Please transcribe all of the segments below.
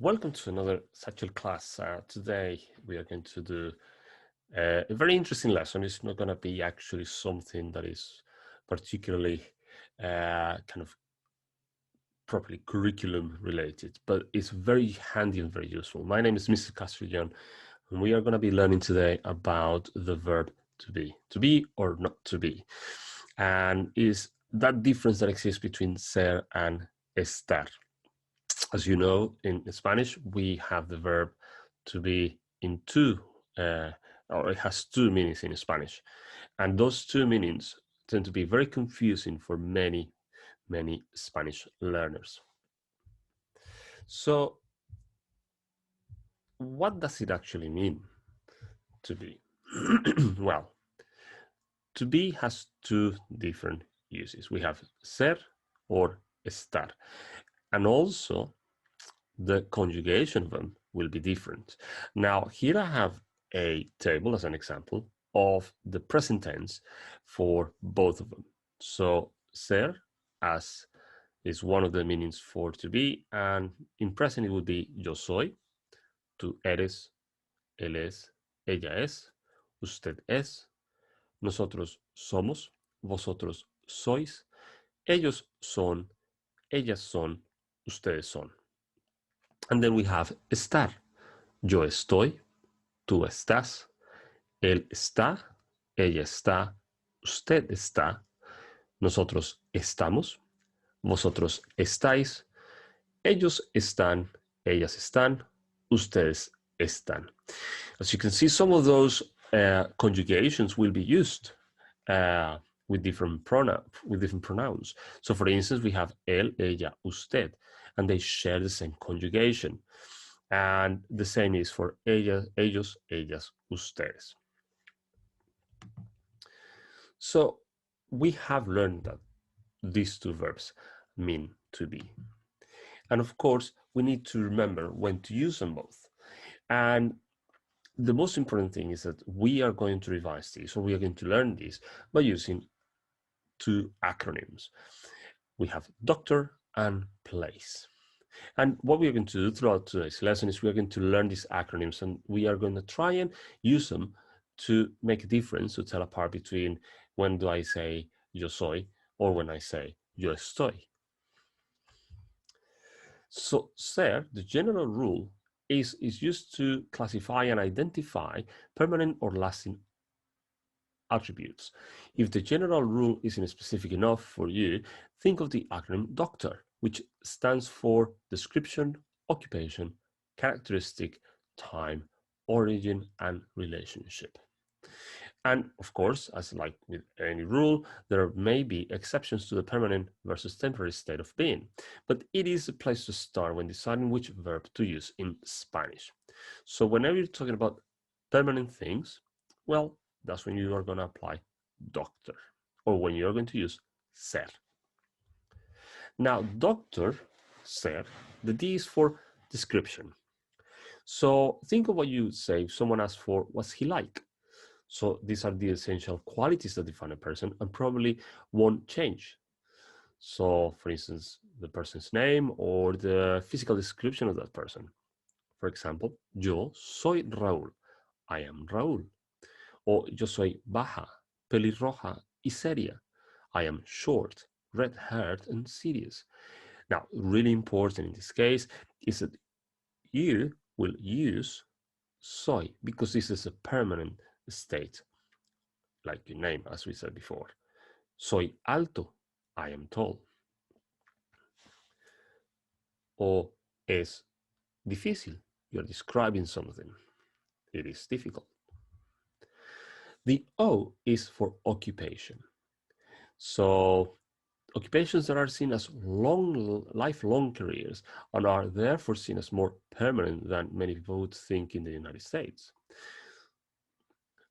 Welcome to another Satchel class. Today we are going to do a very interesting lesson. It's not going to be actually something that is particularly kind of properly curriculum related, but it's very handy and very useful. My name is Mr. Castellon, and we are going to be learning today about the verb to be or not to be, and is that difference that exists between ser and estar. As you know, in Spanish, we have the verb to be in two, or it has two meanings in Spanish. And those two meanings tend to be very confusing for many Spanish learners. So what does it actually mean to be? Well, to be has two different uses. We have ser or estar. And also the conjugation of them will be different. Now, here I have a table as an example of the present tense for both of them. So, ser, as is one of the meanings for to be, and in present it would be yo soy, tú eres, él es, ella es, usted es, nosotros somos, vosotros sois, ellos son, ellas son, ustedes son. And then we have estar. Yo estoy, tú estás, él está, ella está, usted está, nosotros estamos, vosotros estáis, ellos están, ellas están, ustedes están. As you can see, some of those conjugations will be used with different pronouns. So for instance, we have él, ella, usted, and they share the same conjugation. And the same is for ella, ellos, ellas, ustedes. So we have learned that these two verbs mean to be. And of course, we need to remember when to use them both. And the most important thing is that we are going to revise these, or we are going to learn these by using two acronyms. We have doctor and place. And what we are going to do throughout today's lesson is we are going to learn these acronyms, and we are going to try and use them to make a difference, to tell apart between when do I say yo soy or when I say yo estoy. So ser, the general rule, is used to classify and identify permanent or lasting attributes. If the general rule isn't specific enough for you, think of the acronym DOCTOR, which stands for description, occupation, characteristic, time, origin, and relationship. And of course, as like with any rule, there may be exceptions to the permanent versus temporary state of being, but it is a place to start when deciding which verb to use in Spanish. So whenever you're talking about permanent things, well, that's when you are going to apply doctor, or when you're going to use ser. Now, doctor, ser, the D is for description. So think of what you say if someone asks for, what's he like? So these are the essential qualities that define a person and probably won't change. So for instance, the person's name or the physical description of that person. For example, yo soy Raúl. I am Raúl. O yo soy baja, pelirroja y seria. I am short, red-haired and serious. Now, really important in this case is that you will use soy because this is a permanent state, like your name, as we said before. Soy alto, I am tall. O es difícil, you're describing something. It is difficult. The O is for occupation. So occupations that are seen as lifelong careers and are therefore seen as more permanent than many people would think in the United States.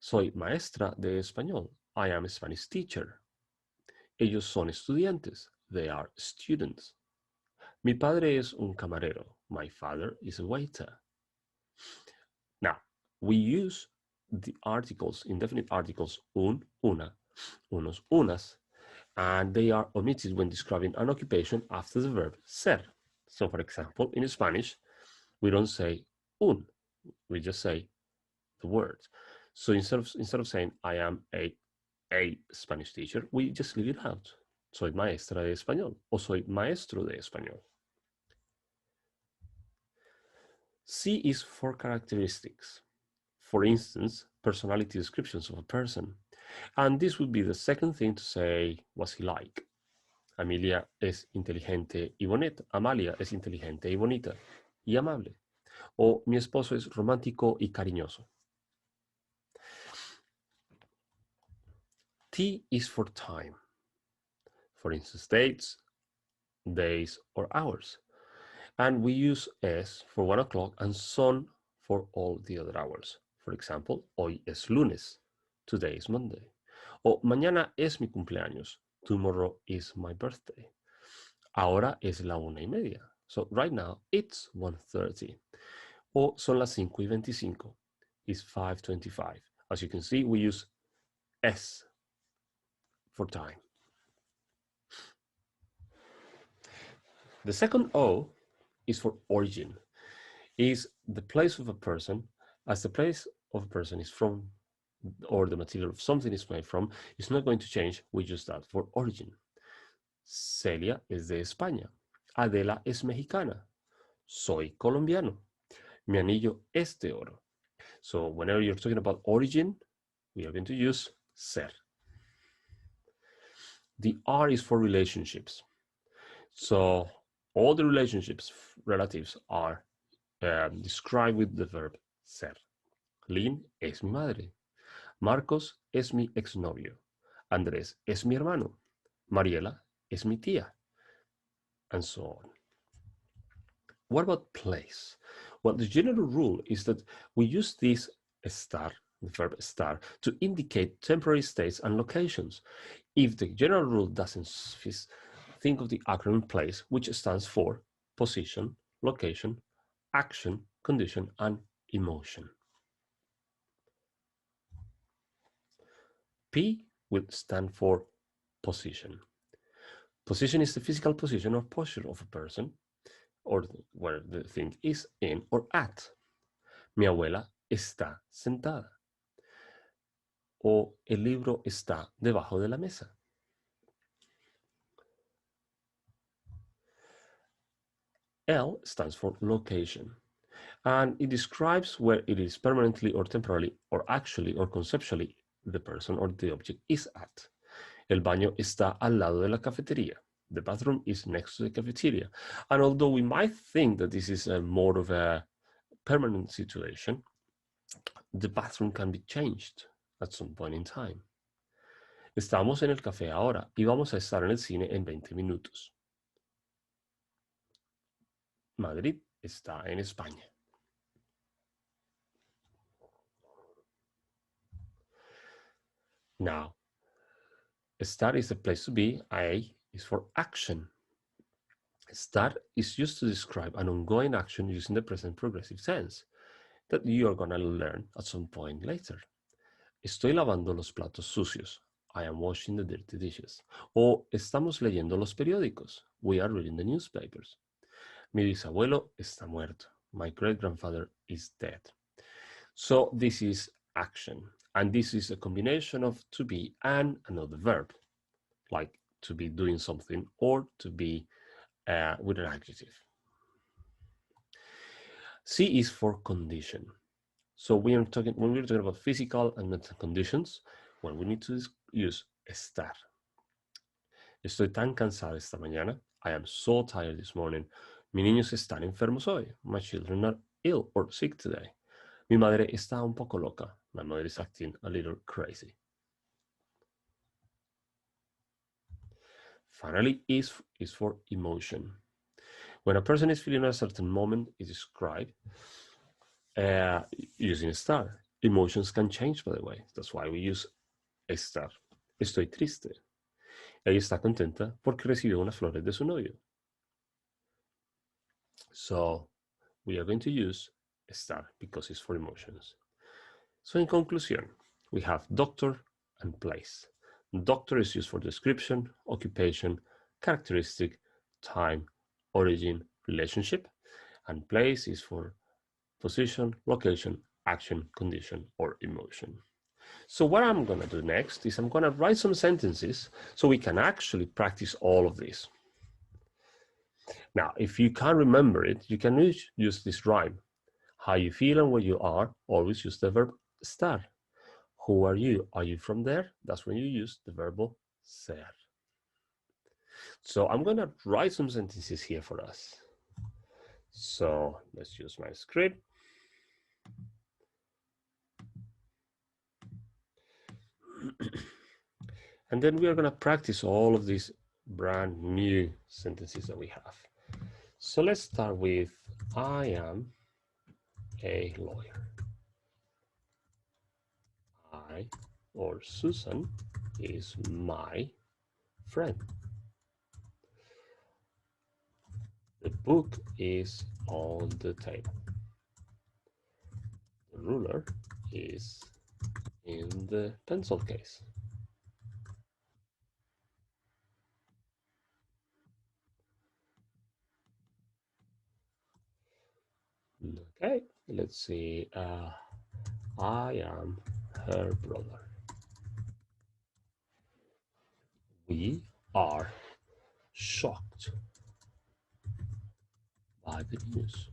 Soy maestra de español. I am a Spanish teacher. Ellos son estudiantes. They are students. Mi padre es un camarero. My father is a waiter. Now, we use the articles, indefinite articles, un, una, unos, unas, and they are omitted when describing an occupation after the verb ser. So, for example, in Spanish, We don't say un, we just say the word. So instead of saying I am a Spanish teacher, we just leave it out. Soy maestra de español o soy maestro de español. C is for characteristics. For instance, personality descriptions of a person. And this would be the second thing to say, what's he like? Amelia es inteligente y bonita. Amalia es inteligente y bonita y amable. O mi esposo es romántico y cariñoso. T is for time. For instance, dates, days, or hours. And we use es for 1 o'clock and son for all the other hours. For example, hoy es lunes. Today is Monday. O mañana es mi cumpleaños. Tomorrow is my birthday. Ahora es la 1:30. So right now it's 1:30. O son las 5:25. It's 5:25. As you can see, we use es for time. The second O is for origin. Is the place of a person, as the place of a person is from, or the material of something is made from, it's not going to change. We use that for origin. Celia es de España. Adela es mexicana. Soy colombiano. Mi anillo es de oro. So whenever you're talking about origin, we are going to use ser. The R is for relationships. So all the relationships, relatives, are described with the verb ser. Lynn es mi madre. Marcos es mi exnovio. Andrés es mi hermano. Mariela es mi tía. And so on. What about place? Well, the general rule is that we use this star, the verb star, to indicate temporary states and locations. If the general rule doesn't fit, think of the acronym place, which stands for position, location, action, condition, and emotion. P will stand for position. Position is the physical position or posture of a person, or where the thing is in or at. Mi abuela está sentada. O el libro está debajo de la mesa. L stands for location, and it describes where it is permanently or temporarily or actually or conceptually the person or the object is at. El baño está al lado de la cafetería. The bathroom is next to the cafeteria. And although we might think that this is more of a permanent situation, the bathroom can be changed at some point in time. Estamos en el café ahora y vamos a estar en el cine en 20 minutos. Madrid está en España. Now, estar is the place to be. A is for action. Estar is used to describe an ongoing action using the present progressive tense that you are going to learn at some point later. Estoy lavando los platos sucios. I am washing the dirty dishes. O estamos leyendo los periódicos. We are reading the newspapers. Mi bisabuelo está muerto. My great-grandfather is dead. So this is action. And this is a combination of to be and another verb, like to be doing something or to be with an adjective. C is for condition. So when we're talking about physical and mental conditions, well, we need to use estar. Estoy tan cansada esta mañana. I am so tired this morning. Mis niños están enfermos hoy. My children are ill or sick today. Mi madre está un poco loca. My mother is acting a little crazy. Finally, is for emotion. When a person is feeling a certain moment, it is described using a star. Emotions can change, by the way. That's why we use estar. Estoy triste. Ella está contenta porque recibió unas flores de su novio. So we are going to use estar because it's for emotions. So in conclusion, we have doctor and place. Doctor is used for description, occupation, characteristic, time, origin, relationship. And place is for position, location, action, condition, or emotion. So what I'm going to do next is I'm going to write some sentences so we can actually practice all of this. Now, if you can't remember it, you can use this rhyme. How you feel and where you are, always use the verb estar. Who are you? Are you from there? That's when you use the verb ser. So I'm going to write some sentences here for us. So let's use my script. And then we are going to practice all of these brand new sentences that we have. So let's start with I am a lawyer. I or Susan is my friend. The book is on the table. The ruler is in the pencil case. Okay, let's see. I am her brother. We are shocked by the news.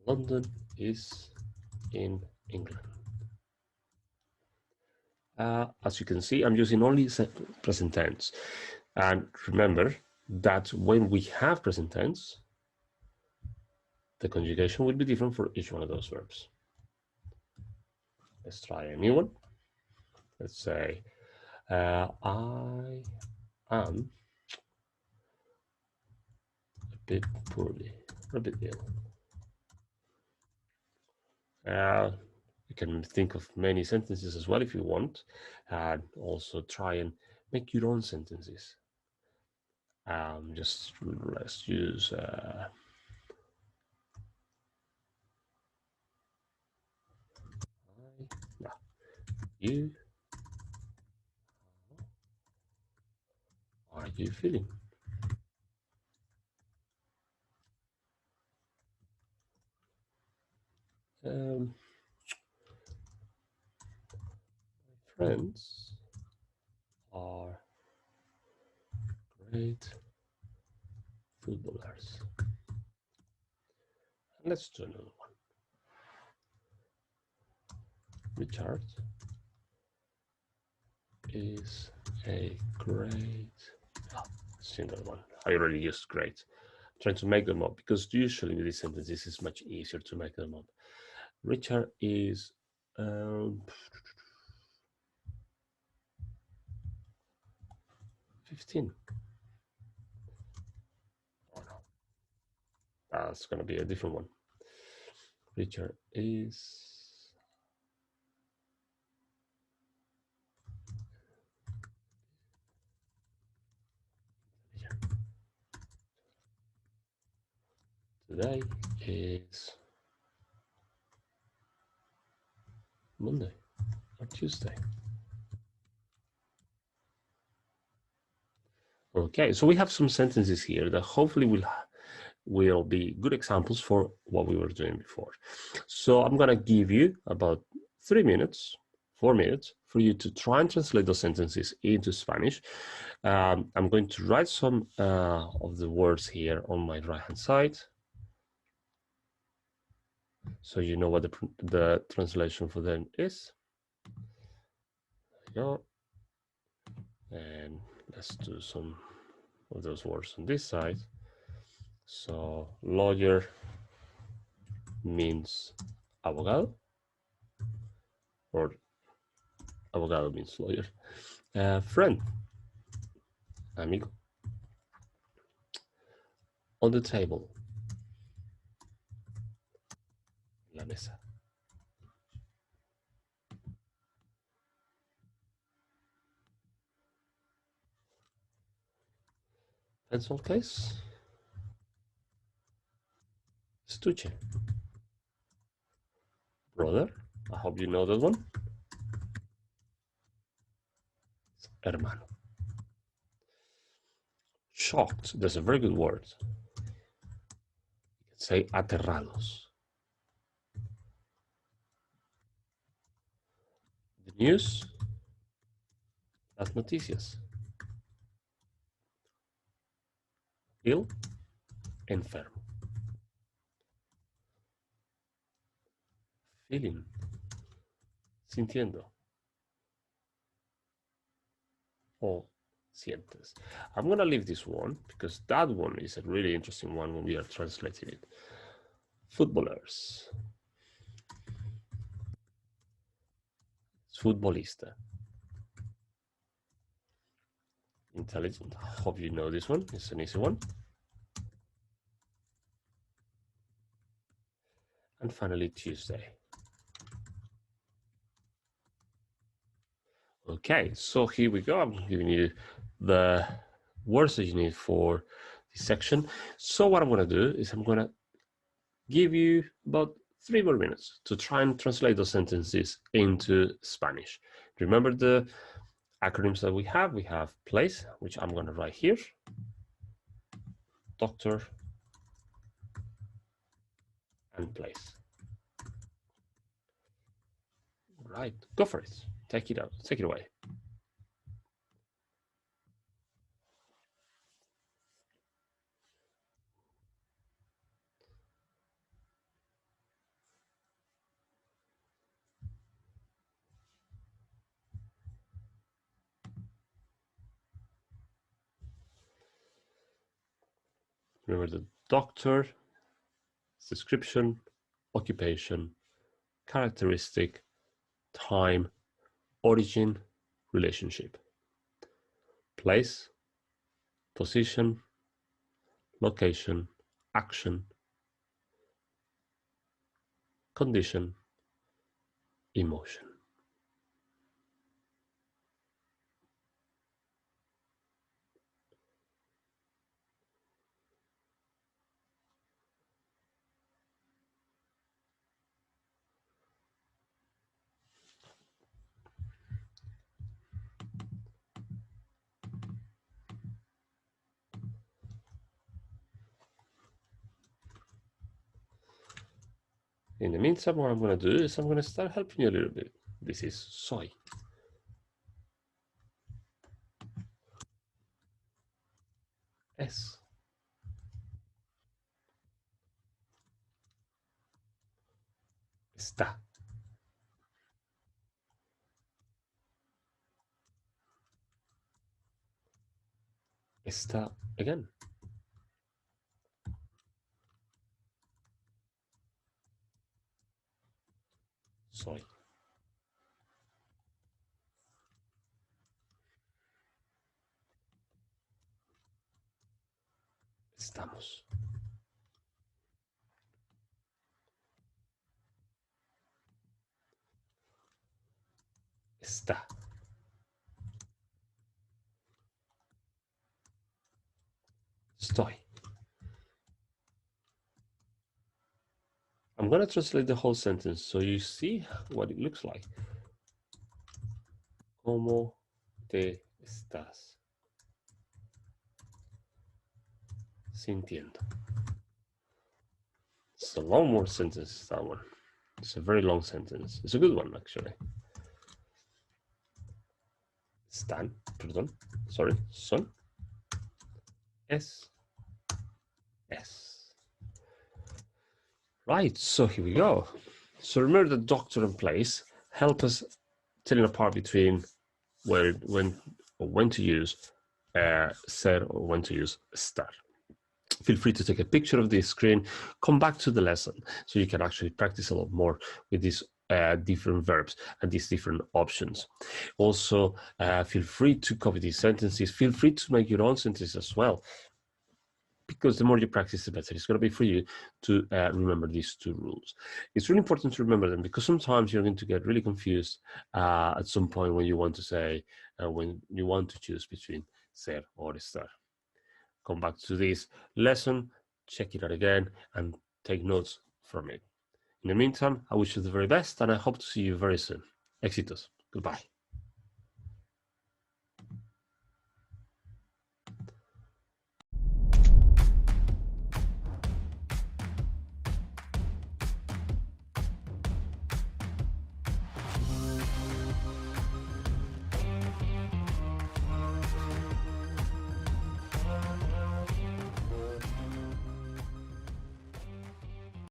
London is in England. As you can see, I'm using only present tense. And remember that when we have present tense, the conjugation will be different for each one of those verbs. Let's try a new one. Let's say, I am a bit poorly, a bit ill. You can think of many sentences as well if you want, and also try and make your own sentences. Just let's use you. How are you feeling? My friends are great footballers. And let's do another one. Richard is a great. Single one. I already used great. I'm trying to make them up because usually with these sentences it's much easier to make them up. Richard is 15. Oh no, that's going to be a different one. Richard is today is Monday or Tuesday. Okay, so we have some sentences here that hopefully will be good examples for what we were doing before. So I'm going to give you about 3 minutes, 4 minutes for you to try and translate those sentences into Spanish. I'm going to write some of the words here on my right hand side, so you know what the translation for them is. There you go. And let's do some of those words on this side. So lawyer means abogado, or abogado means lawyer. Friend, amigo. On the table, la mesa. Pencil case, estuche. Brother, I hope you know that one. Hermano. shocked. There's a very good word. Say aterrados. The news, las noticias. Ill, enfermo. Feeling, sintiendo. O sientes. I'm going to leave this one because that one is a really interesting one when we are translating it. Footballers. Futbolista. Intelligent. Hope you know this one. It's an easy one. And finally, Tuesday. Okay, so here we go. I'm giving you the words that you need for this section. So what I'm going to do is I'm going to give you about 3 more minutes to try and translate those sentences into Spanish. Remember the acronyms that we have? We have place, which I'm going to write here, doctor, and place. Right, go for it. Take it out. Take it away. Remember the doctor, description, occupation, characteristic, time, origin, relationship. Place, position, location, action, condition, emotion. In the meantime, what I'm going to do is I'm going to start helping you a little bit. This is soy. Es. Está. Está again. Soy. Estamos. Está. Estoy. I'm going to translate the whole sentence so you see what it looks like. ¿Cómo te estás sintiendo? It's a long word sentence, that one. It's a very long sentence. It's a good one, actually. Están, perdón, sorry, son. Es. Right, so here we go. So remember the doctor and place help us telling apart between when to use ser or when to use estar. Feel free to take a picture of this screen, come back to the lesson so you can actually practice a lot more with these different verbs and these different options. Also, feel free to copy these sentences. Feel free to make your own sentences as well, because the more you practice, the better it's going to be for you to remember these 2 rules. It's really important to remember them because sometimes you're going to get really confused at some point when you want to say, when you want to choose between ser or estar. Come back to this lesson, check it out again, and take notes from it. In the meantime, I wish you the very best, and I hope to see you very soon. Éxitos. Goodbye.